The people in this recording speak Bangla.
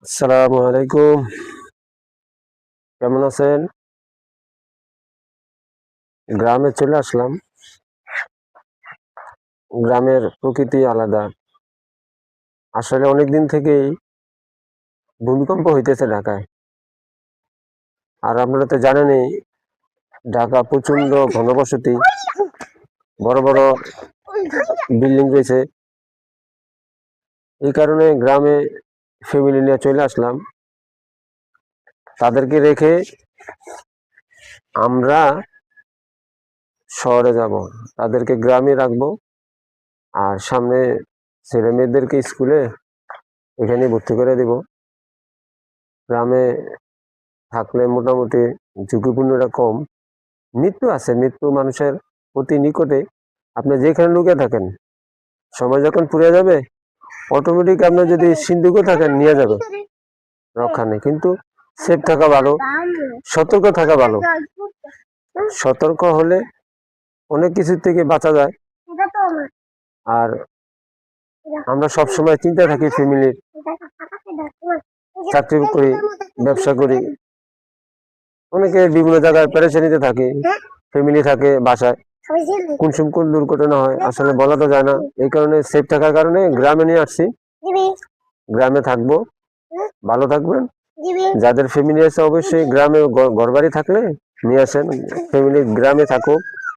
আসসালামু আলাইকুম। কেমন আছেন? গ্রামে চলে আসলাম। গ্রামের প্রকৃতি আলাদা। আসলে অনেকদিন থেকেই ভূমিকম্প হইতেছে ঢাকায়। আর আপনারা তো জানেনই, ঢাকা প্রচন্ড ঘনবসতি, বড় বড় বিল্ডিং রয়েছে। এই কারণে গ্রামে ফ্যামিলি নিয়ে চলে আসলাম। তাদেরকে রেখে আমরা শহরে যাব, তাদেরকে গ্রামে রাখবো। আর সামনে ছেলে মেয়েদেরকে স্কুলে এখানে ভর্তি করে দিব। গ্রামে থাকলে মোটামুটি ঝুঁকিপূর্ণটা কম। মৃত্যু আছে, মৃত্যু মানুষের অতি নিকটে। আপনি যেখানে লুকিয়ে থাকেন, সময় যখন পুড়ে যাবে অটোমেটিক আপনি যদি সিন্ধুকে থাকেন নিয়ে যাবে, রক্ষা নেই। কিন্তু সেফ থাকা ভালো, সতর্ক থাকা ভালো। সতর্ক হলে অনেক কিছু থেকে বাঁচা যায়। আর আমরা সব সময় চিন্তা থাকি ফ্যামিলির, চাকরি করি, ব্যবসা করি, অনেকে বিভিন্ন জায়গায় পেরেশানিতে থাকে, ফ্যামিলি থাকে বাসায়, কোন সময় কোন দুর্ঘটনা হয় আসলে বলা তো যায় না। এই কারণে সেফ থাকার কারণে গ্রামে নিয়ে আসছি। গ্রামে থাকবো, ভালো থাকবেন। যাদের ফ্যামিলি আছে অবশ্যই গ্রামে, ঘরবাড়ি থাকলে নিয়ে আসেন, ফ্যামিলি গ্রামে থাকুক।